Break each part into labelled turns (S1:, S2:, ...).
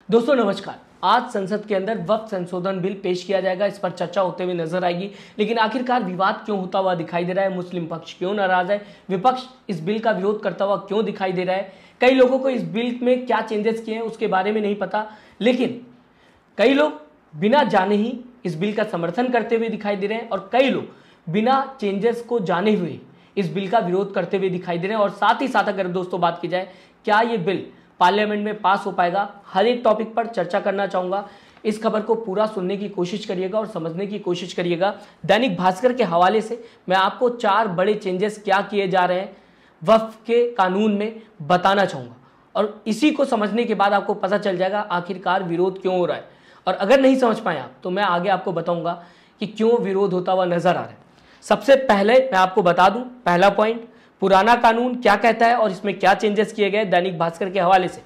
S1: दोस्तों नमस्कार। आज संसद के अंदर वक्फ संशोधन बिल पेश किया जाएगा, इस पर चर्चा होते हुए नजर आएगी। लेकिन आखिरकार विवाद क्यों होता हुआ दिखाई दे रहा है, मुस्लिम पक्ष क्यों नाराज है, विपक्ष इस बिल का विरोध करता हुआ क्यों दिखाई दे रहा है, कई लोगों को इस बिल में क्या चेंजेस किए हैं उसके बारे में नहीं पता। लेकिन कई लोग बिना जाने ही इस बिल का समर्थन करते हुए दिखाई दे रहे हैं और कई लोग बिना चेंजेस को जाने हुए इस बिल का विरोध करते हुए दिखाई दे रहे हैं। और साथ ही साथ अगर दोस्तों बात की जाए क्या ये बिल पार्लियामेंट में पास हो पाएगा, हर एक टॉपिक पर चर्चा करना चाहूंगा। इस खबर को पूरा सुनने की कोशिश करिएगा और समझने की कोशिश करिएगा। दैनिक भास्कर के हवाले से मैं आपको 4 बड़े चेंजेस क्या किए जा रहे हैं वक्फ के कानून में बताना चाहूंगा और इसी को समझने के बाद आपको पता चल जाएगा आखिरकार विरोध क्यों हो रहा है। और अगर नहीं समझ पाए आप तो मैं आगे आपको बताऊंगा कि क्यों विरोध होता हुआ नजर आ रहा है। सबसे पहले मैं आपको बता दूं, पहला पॉइंट, पुराना कानून क्या कहता है और इसमें क्या चेंजेस किए गए दैनिक भास्कर के हवाले से।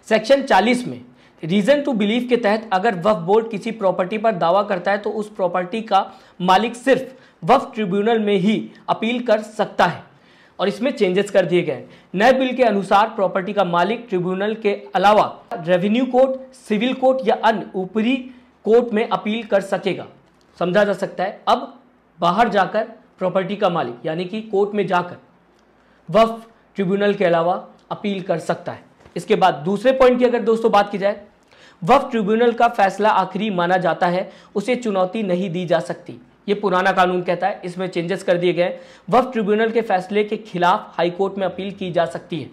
S1: सेक्शन 40 में रीजन टू बिलीव के तहत अगर वक्फ बोर्ड किसी प्रॉपर्टी पर दावा करता है तो उस प्रॉपर्टी का मालिक सिर्फ वक्फ ट्रिब्यूनल में ही अपील कर सकता है और इसमें चेंजेस कर दिए गए। नए बिल के अनुसार प्रॉपर्टी का मालिक ट्रिब्यूनल के अलावा रेवेन्यू कोर्ट, सिविल कोर्ट या अन्य ऊपरी कोर्ट में अपील कर सकेगा। समझा जा सकता है अब बाहर जाकर प्रॉपर्टी का मालिक यानी कि कोर्ट में जाकर वक्फ ट्रिब्यूनल के अलावा अपील कर सकता है। इसके बाद दूसरे पॉइंट की अगर दोस्तों बात की जाए, वक्फ ट्रिब्यूनल का फैसला आखिरी माना जाता है, उसे चुनौती नहीं दी जा सकती। ये पुराना कानून कहता है, इसमें चेंजेस कर दिए गए। वक्फ ट्रिब्यूनल के फैसले के खिलाफ हाई कोर्ट में अपील की जा सकती है।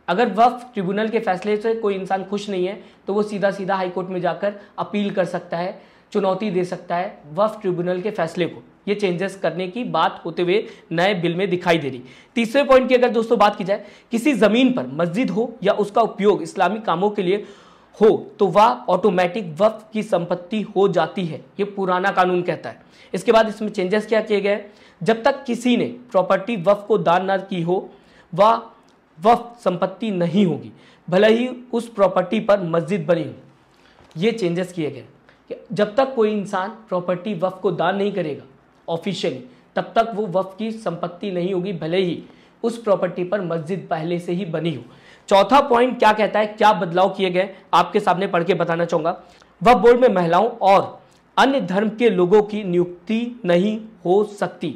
S1: अगर वक्फ ट्रिब्यूनल के फैसले से कोई इंसान खुश नहीं है तो वो सीधा सीधा हाई कोर्ट में जाकर अपील कर सकता है, चुनौती दे सकता है वक्फ ट्रिब्यूनल के फैसले को। ये चेंजेस करने की बात होते हुए नए बिल में दिखाई दे रही। तीसरे पॉइंट की अगर दोस्तों बात की जाए, किसी जमीन पर मस्जिद हो या उसका उपयोग इस्लामिक कामों के लिए हो तो वह ऑटोमेटिक वक्फ की संपत्ति हो जाती है। ये पुराना कानून कहता है। इसके बाद इसमें चेंजेस क्या किए गए, जब तक किसी ने प्रॉपर्टी वक्फ को दान न की हो वह वक्फ संपत्ति नहीं होगी, भले ही उस प्रॉपर्टी पर मस्जिद बनी हो। ये चेंजेस किए गए कि जब तक कोई इंसान प्रॉपर्टी वक्फ को दान नहीं करेगा ऑफिशियली तब तक वो वक्फ की संपत्ति नहीं होगी, भले ही उस प्रॉपर्टी पर मस्जिद पहले से ही बनी हो। चौथा पॉइंट क्या कहता है, क्या बदलाव किए गए आपके सामने पढ़ के बताना चाहूंगा। वक्फ बोर्ड में महिलाओं और अन्य धर्म के लोगों की नियुक्ति नहीं हो सकती।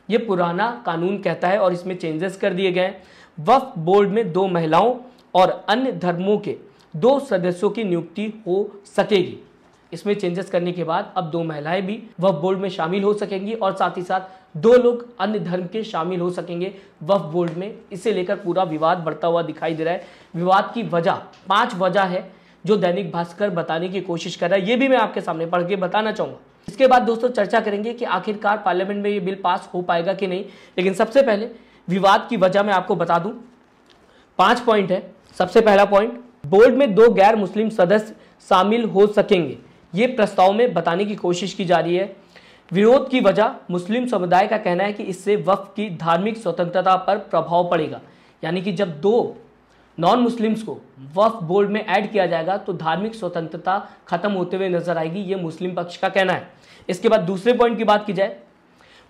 S1: ये पुराना कानून कहता है और इसमें चेंजेस कर दिए गए। वक्फ बोर्ड में 2 महिलाओं और अन्य धर्मों के 2 सदस्यों की नियुक्ति हो सकेगी। इसमें चेंजेस करने के बाद अब 2 महिलाएं भी वक्फ बोर्ड में शामिल हो सकेंगी और साथ ही साथ 2 लोग अन्य धर्म के शामिल हो सकेंगे वक्फ बोर्ड में। इसे लेकर पूरा विवाद बढ़ता हुआ दिखाई दे रहा है। विवाद की वजह 5 वजह है जो दैनिक भास्कर बताने की कोशिश कर रहा है, ये भी मैं आपके सामने पढ़ के बताना चाहूंगा। इसके बाद दोस्तों चर्चा करेंगे कि आखिरकार पार्लियामेंट में ये बिल पास हो पाएगा कि नहीं। लेकिन सबसे पहले विवाद की वजह मैं आपको बता दूं, 5 पॉइंट है। सबसे पहला पॉइंट, बोर्ड में 2 गैर मुस्लिम सदस्य शामिल हो सकेंगे। ये प्रस्ताव में बताने की कोशिश की जा रही है। विरोध की वजह, मुस्लिम समुदाय का कहना है कि इससे वक्फ की धार्मिक स्वतंत्रता पर प्रभाव पड़ेगा। यानी कि जब 2 नॉन मुस्लिम्स को वक्फ बोर्ड में ऐड किया जाएगा तो धार्मिक स्वतंत्रता खत्म होते हुए नजर आएगी, ये मुस्लिम पक्ष का कहना है। इसके बाद दूसरे पॉइंट की बात की जाए,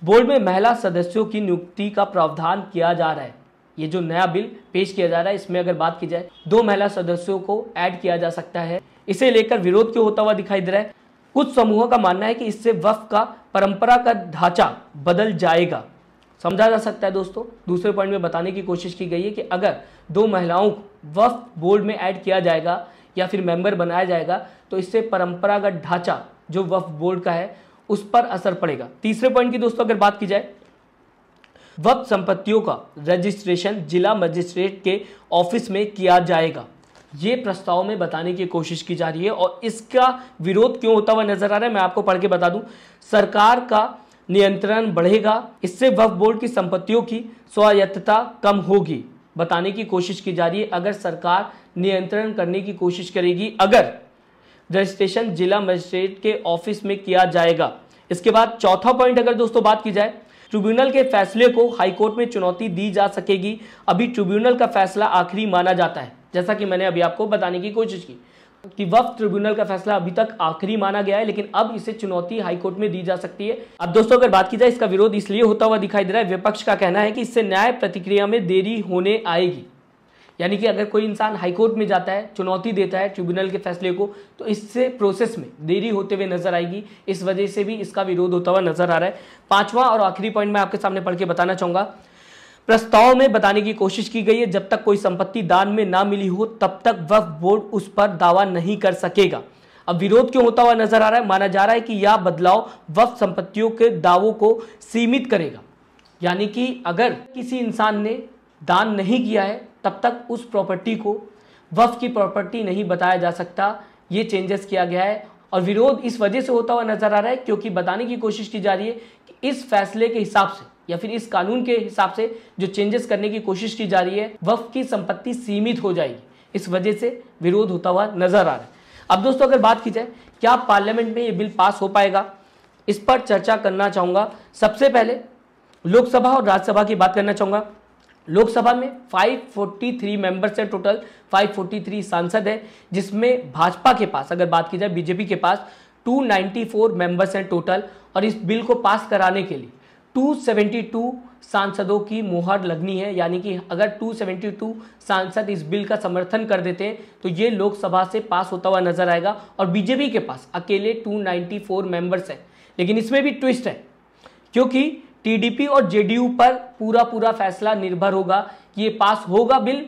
S1: बोर्ड में महिला सदस्यों की नियुक्ति का प्रावधान किया जा रहा है। ये जो नया बिल पेश किया जा रहा है इसमें अगर बात की जाए 2 महिला सदस्यों को ऐड किया जा सकता है। इसे लेकर विरोध क्यों होता हुआ दिखाई दे रहा है, कुछ समूहों का मानना है कि इससे वक्फ का परंपरा का ढांचा बदल जाएगा। समझा जा सकता है दोस्तों। दूसरे पॉइंट में बताने की कोशिश की गई है कि अगर 2 महिलाओं को वक्फ बोर्ड में ऐड किया जाएगा या फिर मेंबर बनाया जाएगा तो इससे परंपरागत ढांचा जो वक्फ बोर्ड का है उस पर असर पड़ेगा। तीसरे पॉइंट की दोस्तों अगर बात की जाए, वक्फ संपत्तियों का रजिस्ट्रेशन जिला मजिस्ट्रेट के ऑफिस में किया जाएगा। ये प्रस्ताव में बताने की कोशिश की जा रही है और इसका विरोध क्यों होता हुआ नजर आ रहा है मैं आपको पढ़ के बता दूं। सरकार का नियंत्रण बढ़ेगा, इससे वक्फ बोर्ड की संपत्तियों की स्वायत्तता कम होगी। बताने की कोशिश की जा रही है अगर सरकार नियंत्रण करने की कोशिश करेगी अगर रजिस्ट्रेशन जिला मजिस्ट्रेट के ऑफिस में किया जाएगा। इसके बाद चौथा पॉइंट अगर दोस्तों बात की जाए, ट्रिब्यूनल के फैसले को हाईकोर्ट में चुनौती दी जा सकेगी। अभी ट्रिब्यूनल का फैसला आखिरी माना जाता है, जैसा कि मैंने अभी आपको बताने की कोशिश की कि वक्फ ट्रिब्यूनल का फैसला अभी तक आखिरी माना गया है, लेकिन अब इसे चुनौती हाईकोर्ट में दी जा सकती है। अब दोस्तों अगर बात की जाए, इसका विरोध इसलिए होता हुआ दिखाई दे रहा है, विपक्ष का कहना है कि इससे न्याय प्रतिक्रिया में देरी होने आएगी। यानी कि अगर कोई इंसान हाईकोर्ट में जाता है, चुनौती देता है ट्रिब्यूनल के फैसले को, तो इससे प्रोसेस में देरी होते हुए नजर आएगी। इस वजह से भी इसका विरोध होता हुआ नजर आ रहा है। पांचवा और आखिरी पॉइंट मैं आपके सामने पढ़ के बताना चाहूंगा। प्रस्ताव में बताने की कोशिश की गई है जब तक कोई संपत्ति दान में ना मिली हो तब तक वक्फ बोर्ड उस पर दावा नहीं कर सकेगा। अब विरोध क्यों होता हुआ नजर आ रहा है? माना जा रहा है कि यह बदलाव वक्फ संपत्तियों के दावों को सीमित करेगा, यानी कि अगर किसी इंसान ने दान नहीं किया है तब तक उस प्रॉपर्टी को वक्फ की प्रॉपर्टी नहीं बताया जा सकता। ये चेंजेस किया गया है और विरोध इस वजह से होता हुआ नजर आ रहा है क्योंकि बताने की कोशिश की जा रही है कि इस फैसले के हिसाब से या फिर इस कानून के हिसाब से जो चेंजेस करने की कोशिश की जा रही है, वक्फ की संपत्ति सीमित हो जाएगी। इस वजह से विरोध होता हुआ नजर आ रहा है। अब दोस्तों अगर बात की जाए क्या पार्लियामेंट में ये बिल पास हो पाएगा, इस पर चर्चा करना चाहूंगा। सबसे पहले लोकसभा और राज्यसभा की बात करना चाहूंगा। लोकसभा में 543 मेंबर्स है, टोटल 543 सांसद है, जिसमें भाजपा के पास अगर बात की जाए बीजेपी के पास 294 मेंबर्स हैं टोटल, और इस बिल को पास कराने के लिए 272 सांसदों की मुहर लगनी है। यानी कि अगर 272 सांसद इस बिल का समर्थन कर देते हैं तो ये लोकसभा से पास होता हुआ नजर आएगा और बीजेपी के पास अकेले 294 मेंबर्स हैं। लेकिन इसमें भी ट्विस्ट है क्योंकि टीडीपी और जेडीयू पर पूरा फैसला निर्भर होगा कि ये पास होगा बिल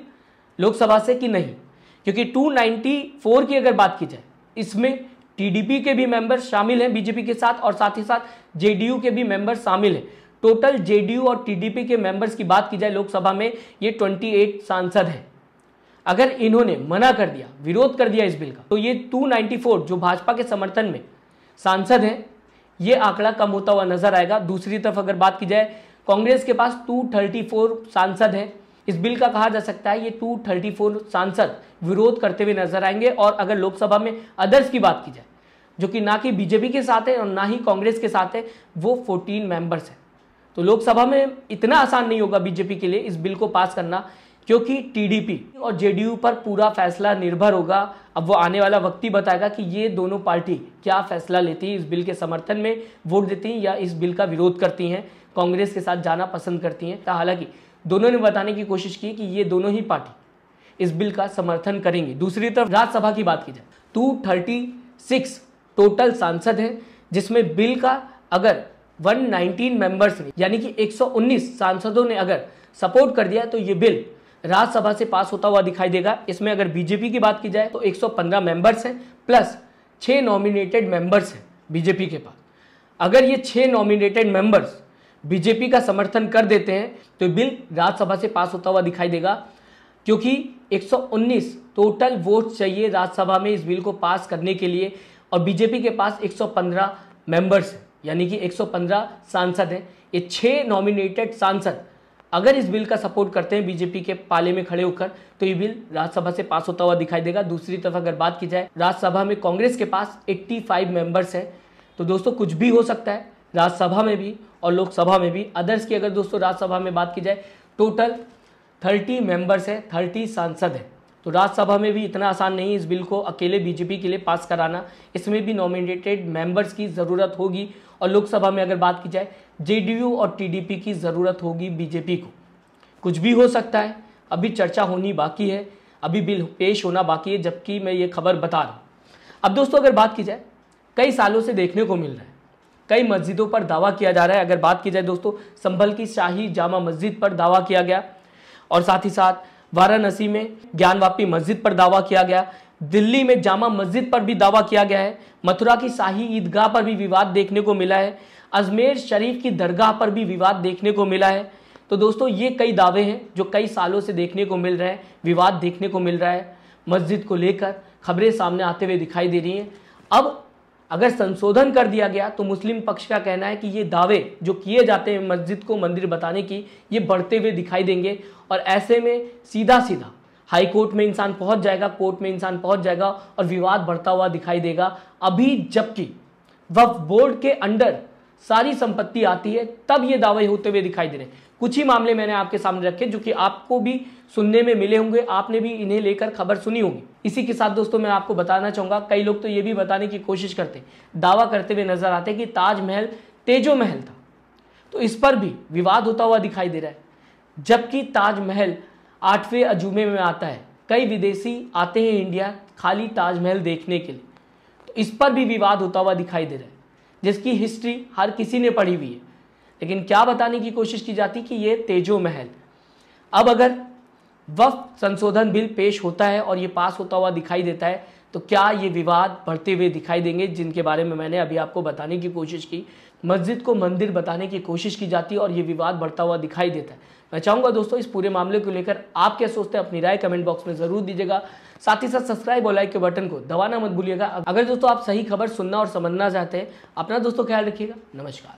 S1: लोकसभा से कि नहीं, क्योंकि 294 की अगर बात की जाए इसमें टीडीपी के भी मेंबर शामिल हैं बीजेपी के साथ और साथ ही साथ जेडीयू के भी मेंबर शामिल हैं। टोटल जेडीयू और टीडीपी के मेंबर्स की बात की जाए लोकसभा में ये 28 सांसद हैं। अगर इन्होंने मना कर दिया, विरोध कर दिया इस बिल का, तो ये 294 जो भाजपा के समर्थन में सांसद हैं ये आंकड़ा कम होता हुआ नजर आएगा। दूसरी तरफ अगर बात की जाए कांग्रेस के पास 234 सांसद हैं। इस बिल का कहा जा सकता है ये 234 सांसद विरोध करते हुए नजर आएंगे। और अगर लोकसभा में अदर्स की बात की जाए जो कि ना कि बीजेपी के साथ है और ना ही कांग्रेस के साथ है, वो 14 मेंबर्स हैं। तो लोकसभा में इतना आसान नहीं होगा बीजेपी के लिए इस बिल को पास करना, क्योंकि टीडीपी और जेडीयू पर पूरा फैसला निर्भर होगा। अब वो आने वाला वक्त ही बताएगा कि ये दोनों पार्टी क्या फैसला लेती है, इस बिल के समर्थन में वोट देती हैं या इस बिल का विरोध करती हैं, कांग्रेस के साथ जाना पसंद करती हैं। हालांकि दोनों ने बताने की कोशिश की कि ये दोनों ही पार्टी इस बिल का समर्थन करेंगे। दूसरी तरफ राज्यसभा की बात की जाए 236 टोटल सांसद हैं, जिसमें बिल का अगर 119 मेंबर्स ने यानी कि 119 सांसदों ने अगर सपोर्ट कर दिया तो ये बिल राज्यसभा से पास होता हुआ दिखाई देगा। इसमें अगर बीजेपी की बात की जाए तो 115 मेंबर्स हैं प्लस 6 नॉमिनेटेड मेंबर्स हैं बीजेपी के पास। अगर ये 6 नॉमिनेटेड मेंबर्स बीजेपी का समर्थन कर देते हैं तो बिल राज्यसभा से पास होता हुआ दिखाई देगा, क्योंकि 119 टोटल वोट चाहिए राज्यसभा में इस बिल को पास करने के लिए और बीजेपी के पास 115 मेंबर्स हैं, यानी कि 115 सांसद हैं। ये 6 नॉमिनेटेड सांसद अगर इस बिल का सपोर्ट करते हैं बीजेपी के पाले में खड़े होकर तो ये बिल राज्यसभा से पास होता हुआ दिखाई देगा। दूसरी तरफ अगर बात की जाए राज्यसभा में कांग्रेस के पास 85 मेंबर्स हैं। तो दोस्तों कुछ भी हो सकता है राज्यसभा में भी और लोकसभा में भी। अदर्स की अगर दोस्तों राज्यसभा में बात की जाए टोटल 30 मेंबर्स हैं, 30 सांसद हैं। तो राज्यसभा में भी इतना आसान नहीं है इस बिल को अकेले बीजेपी के लिए पास कराना, इसमें भी नॉमिनेटेड मेंबर्स की ज़रूरत होगी। और लोकसभा में अगर बात की जाए जेडीयू और टीडीपी की ज़रूरत होगी बीजेपी को। कुछ भी हो सकता है, अभी चर्चा होनी बाकी है, अभी बिल पेश होना बाकी है, जबकि मैं ये खबर बता रहा हूँ। अब दोस्तों अगर बात की जाए कई सालों से देखने को मिल रहा है, कई मस्जिदों पर दावा किया जा रहा है। अगर बात की जाए दोस्तों संभल की शाही जामा मस्जिद पर दावा किया गया और साथ ही साथ वाराणसी में ज्ञानवापी मस्जिद पर दावा किया गया, दिल्ली में जामा मस्जिद पर भी दावा किया गया है, मथुरा की शाही ईदगाह पर भी विवाद देखने को मिला है, अजमेर शरीफ की दरगाह पर भी विवाद देखने को मिला है। तो दोस्तों ये कई दावे हैं जो कई सालों से देखने को मिल रहे हैं, विवाद देखने को मिल रहा है, मस्जिद को लेकर खबरें सामने आते हुए दिखाई दे रही हैं। अब अगर संशोधन कर दिया गया तो मुस्लिम पक्ष का कहना है कि ये दावे जो किए जाते हैं मस्जिद को मंदिर बताने की, ये बढ़ते हुए दिखाई देंगे और ऐसे में सीधा सीधा हाई कोर्ट में इंसान पहुंच जाएगा, कोर्ट में इंसान पहुंच जाएगा और विवाद बढ़ता हुआ दिखाई देगा। अभी जबकि वक्फ बोर्ड के अंडर सारी संपत्ति आती है तब ये दावे होते हुए दिखाई दे रहे हैं। कुछ ही मामले मैंने आपके सामने रखे जो कि आपको भी सुनने में मिले होंगे, आपने भी इन्हें लेकर खबर सुनी होगी। इसी के साथ दोस्तों मैं आपको बताना चाहूंगा, कई लोग तो ये भी बताने की कोशिश करते, दावा करते हुए नजर आते कि ताजमहल तेजो महल था, तो इस पर भी विवाद होता हुआ दिखाई दे रहा है। जबकि ताजमहल 8वें अजूबे में आता है। कई विदेशी आते हैं इंडिया खाली ताजमहल देखने के लिए, तो इस पर भी विवाद होता हुआ दिखाई दे रहा है, जिसकी हिस्ट्री हर किसी ने पढ़ी हुई है। लेकिन क्या बताने की कोशिश की जाती कि ये तेजो महल, अब अगर वक्फ संशोधन बिल पेश होता है और ये पास होता हुआ दिखाई देता है, तो क्या ये विवाद बढ़ते हुए दिखाई देंगे, जिनके बारे में मैंने अभी आपको बताने की कोशिश की। मस्जिद को मंदिर बताने की कोशिश की जाती है और ये विवाद बढ़ता हुआ दिखाई देता है। मैं चाहूँगा दोस्तों इस पूरे मामले को लेकर आप क्या सोचते हैं, अपनी राय कमेंट बॉक्स में ज़रूर दीजिएगा। साथ ही साथ सब्सक्राइब और लाइक के बटन को दबाना मत भूलिएगा। अगर दोस्तों आप सही खबर सुनना और समझना चाहते हैं, अपना दोस्तों ख्याल रखिएगा। नमस्कार।